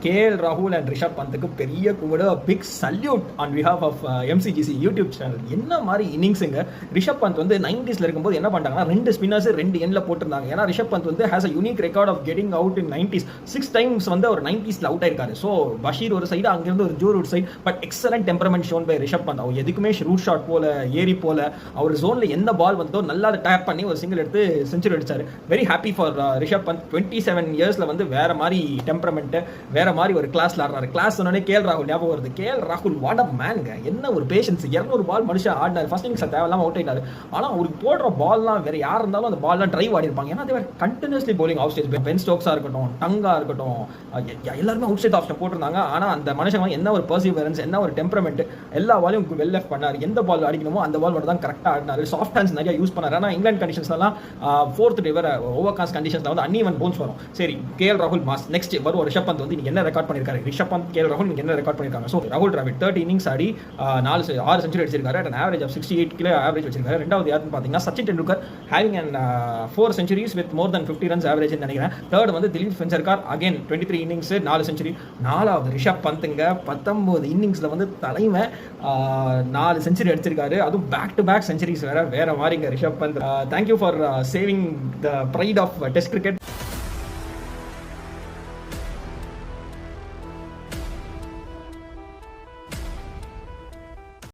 KL ராகுல் and Rishabh பந்துக்கு பெரிய கும்பிடு, big salute on behalf of MCGC YouTube channel. என்ன மாதிரி இன்னிங்ஸுங்க. ரிஷப் பந்த் வந்து 90s இருக்கும்போது என்ன பண்ணாங்கன்னா 2 ஸ்பின்னர்ஸ் 2 எண்ட்ல போட்டிருந்தாங்க. ஏன்னா ரிஷப் பந்த் வந்து has a unique record of getting out in 90s 6 times வந்து அவர் 90sல அவுட் ஆயிருக்காரு. ஸோ பஷீர் ஒரு சைடு, அங்கிருந்து ஒரு ஜோர் ஒரு side. But excellent temperament shown by Rishabh Pant. அவர் எதுக்குமே ரூட் ஷாட் போல, ஏரி போல, அவர் ஜோன்ல எந்த பால் வந்தோ நல்லா டேப் பண்ணி ஒரு சிங்கிள் எடுத்து செஞ்சுரி அடிச்சாரு. Very happy for Rishabh Pant. 27 இயர்ஸ்ல வந்து வேற மாதிரி டெம்பரமெண்ட், வேற மாதிரி ஒரு கிளாஸ்ல ஆடுறாரு. கிளாஸ் சொன்னோடனே கேஎல் ராகுல் ஞாபகம் வருது. கேஎல் ராகுல் வாட் அ மேன்ங்க. என்ன ஒரு பேஷன்ஸ். 200 பால் மனுஷன் ஆடினார். ஃபர்ஸ்ட் இன்னிங்ஸ் தேவையில்லாம அவுட் ஆயிட்டாரு. ஆனா அவருக்கு போடுற பால்லாம் வேற யார் இருந்தாலும் அந்த பால்லாம் டிரைவ் ஆடி இருப்பாங்க. ஏன்னா they were continuously bowling out stage. Ben ஸ்டோக்ஸா இருக்கட்டும், டங்கா இருக்கட்டும், எல்லாருமே அவுட் ஸ்டேஜ் ஆப்ஷன் போட்டிருந்தாங்க. ஆனா அந்த மனுஷன் என்ன ஒரு பர்சிவரன்ஸ், என்ன ஒரு டெம்பரமெண்ட், எல்லா பாலையும் வெல் லெஃப்ட் பண்ணாரு. எந்த பால் அடிக்கணுமோ அந்த பால் மட்டும் தான் கரெக்டா ஆடினாரு. சாஃப்ட் ஹேண்ட்ஸ் நிறைய யூஸ் பண்ணாரு. ஆனா இங்கிலாந்து கண்டிஷன்ஸ்லாம் 4th டே வர ஓவர் காஸ்ட் கண்டிஷன்ஸ்ல வந்து அன்இவன் போன்ஸ் வரும். சரி, கேஎல் ராகுல் மாஸ். நெக்ஸ்ட் வரும் ரிஷப் பந்த் வந்து என்ன ரெக்கார்ட் பண்ணிருக்காரு. ரிஷப் பந்த், கேஎல் ராகுல் என்ன ரெக்கார்ட் பண்ணிருக்காங்க. ஸோ ராகுல் டிராவிட் 30 இன்னிங்ஸ் ஆடி 6 செஞ்சுரி அடிச்சிருக்காரு. At average of 68 kilo average வச்சிருக்காரு. ரெண்டாவது யாருன்னு பார்த்தீங்கன்னா Sachin Tendulkar, having and 4 centuries with more then 50 runs average நினைக்கிறேன். தேர்ட் வந்து Dilip Vengsarkar, again 23 innings 4 century. நாலாவது ரிஷப் பந்துங்க 19 இன்னிங்ஸ்ல வந்து தலைமை 4 செஞ்சுரி அடிச்சிருக்காரு. அதுவும் பேக் டு பேக் செஞ்சுரிஸ் வேற மாதிரிங்க Rishabh Pant. Thank you for saving the pride of test cricket.